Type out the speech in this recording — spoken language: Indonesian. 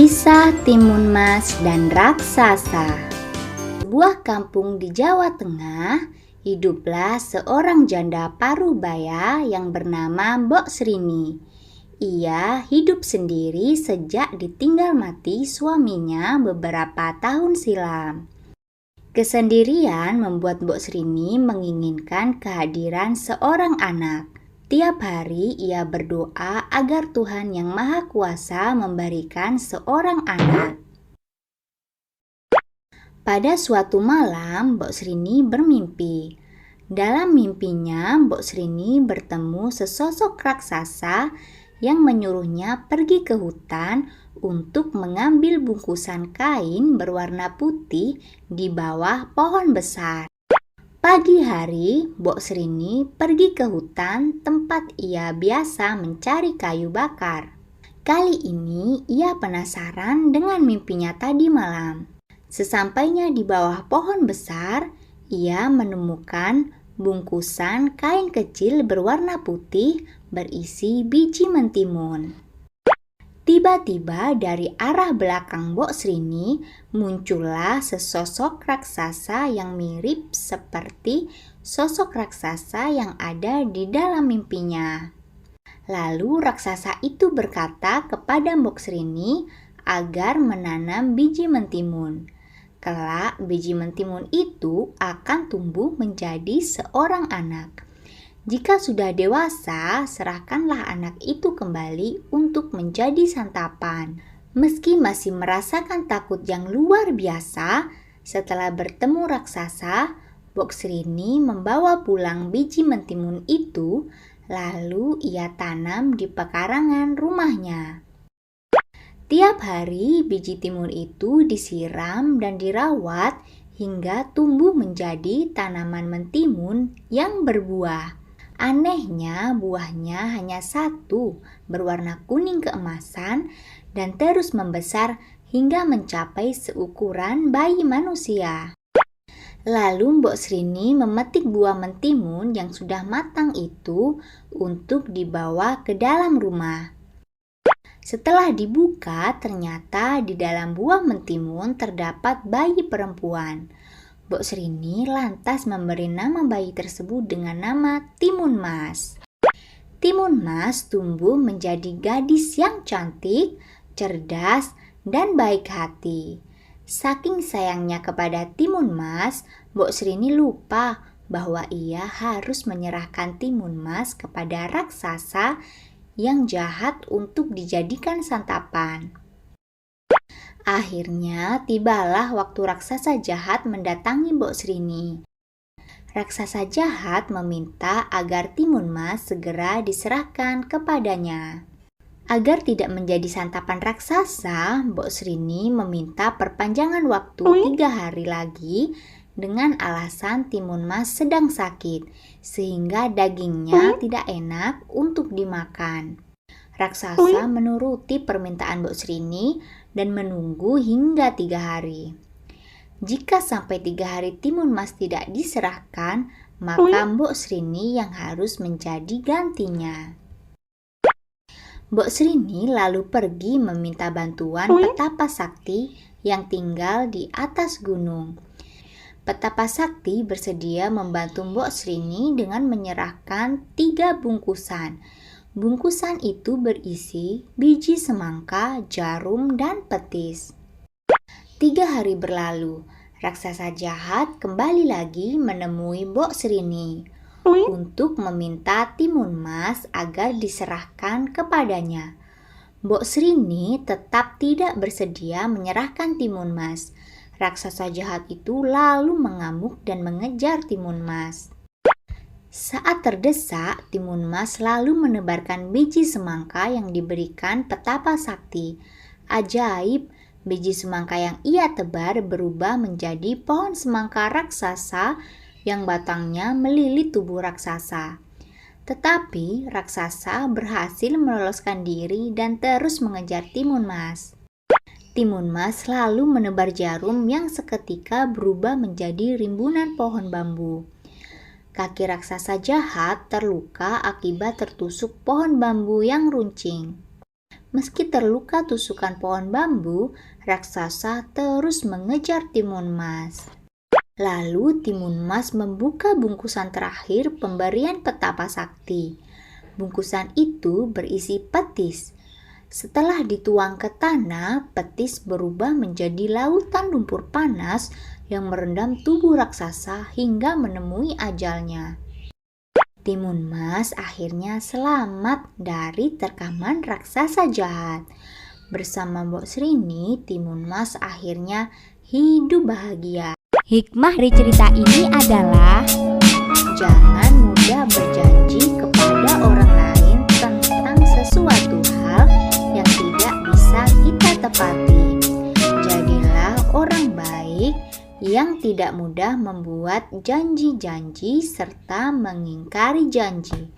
Kisah Timun Mas dan Raksasa. Sebuah kampung di Jawa Tengah, hiduplah seorang janda parubaya yang bernama Mbok Srini. Ia hidup sendiri sejak ditinggal mati suaminya beberapa tahun silam. Kesendirian membuat Mbok Srini menginginkan kehadiran seorang anak. Tiap hari ia berdoa agar Tuhan Yang Maha Kuasa memberikan seorang anak. Pada suatu malam, Mbok Srini bermimpi. Dalam mimpinya, Mbok Srini bertemu sesosok raksasa yang menyuruhnya pergi ke hutan untuk mengambil bungkusan kain berwarna putih di bawah pohon besar. Pagi hari, Mbok Srini pergi ke hutan tempat ia biasa mencari kayu bakar. Kali ini ia penasaran dengan mimpinya tadi malam. Sesampainya di bawah pohon besar, ia menemukan bungkusan kain kecil berwarna putih berisi biji mentimun. Tiba-tiba dari arah belakang Mbok Srini muncullah sesosok raksasa yang mirip seperti sosok raksasa yang ada di dalam mimpinya. Lalu raksasa itu berkata kepada Mbok Srini agar menanam biji mentimun. Kelak biji mentimun itu akan tumbuh menjadi seorang anak. Jika sudah dewasa, serahkanlah anak itu kembali untuk menjadi santapan. Meski masih merasakan takut yang luar biasa, setelah bertemu raksasa, Mbok Srini membawa pulang biji mentimun itu, lalu ia tanam di pekarangan rumahnya. Tiap hari biji timun itu disiram dan dirawat hingga tumbuh menjadi tanaman mentimun yang berbuah. Anehnya, buahnya hanya satu, berwarna kuning keemasan dan terus membesar hingga mencapai seukuran bayi manusia. Lalu Mbok Srini memetik buah mentimun yang sudah matang itu untuk dibawa ke dalam rumah. Setelah dibuka, ternyata di dalam buah mentimun terdapat bayi perempuan. Mbok Srini lantas memberi nama bayi tersebut dengan nama Timun Mas. Timun Mas tumbuh menjadi gadis yang cantik, cerdas, dan baik hati. Saking sayangnya kepada Timun Mas, Mbok Srini lupa bahwa ia harus menyerahkan Timun Mas kepada raksasa yang jahat untuk dijadikan santapan. Akhirnya tibalah waktu raksasa jahat mendatangi Mbok Srini. Raksasa jahat meminta agar Timun Mas segera diserahkan kepadanya. Agar tidak menjadi santapan raksasa, Mbok Srini meminta perpanjangan waktu 3 hari lagi dengan alasan Timun Mas sedang sakit, sehingga dagingnya tidak enak untuk dimakan. Raksasa menuruti permintaan Mbok Srini dan menunggu hingga 3 hari. Jika sampai 3 hari Timun Mas tidak diserahkan, maka Mbok Srini yang harus menjadi gantinya. Mbok Srini lalu pergi meminta bantuan petapa sakti yang tinggal di atas gunung. Petapa sakti bersedia membantu Mbok Srini dengan menyerahkan 3 bungkusan. Bungkusan itu berisi biji semangka, jarum, dan petis. 3 hari berlalu, raksasa jahat kembali lagi menemui Mbok Srini untuk meminta Timun Mas agar diserahkan kepadanya. Mbok Srini tetap tidak bersedia menyerahkan Timun Mas. Raksasa jahat itu lalu mengamuk dan mengejar Timun Mas. Saat terdesak, Timun Mas lalu menebarkan biji semangka yang diberikan petapa sakti. Ajaib, biji semangka yang ia tebar berubah menjadi pohon semangka raksasa yang batangnya melilit tubuh raksasa. Tetapi raksasa berhasil meloloskan diri dan terus mengejar Timun Mas. Timun Mas lalu menebar jarum yang seketika berubah menjadi rimbunan pohon bambu. Kaki raksasa jahat terluka akibat tertusuk pohon bambu yang runcing. Meski terluka tusukan pohon bambu, raksasa terus mengejar Timun Mas. Lalu Timun Mas membuka bungkusan terakhir pemberian petapa sakti. Bungkusan itu berisi petis. Setelah dituang ke tanah, petis berubah menjadi lautan lumpur panas yang merendam tubuh raksasa hingga menemui ajalnya. Timun Mas akhirnya selamat dari terkaman raksasa jahat. Bersama Mbok Srini, Timun Mas akhirnya hidup bahagia. Hikmah dari cerita ini adalah jangan mudah berjanji kepada orang lain tentang sesuatu hal yang tidak bisa kita tepati. Jadilah orang baik yang tidak mudah membuat janji-janji serta mengingkari janji.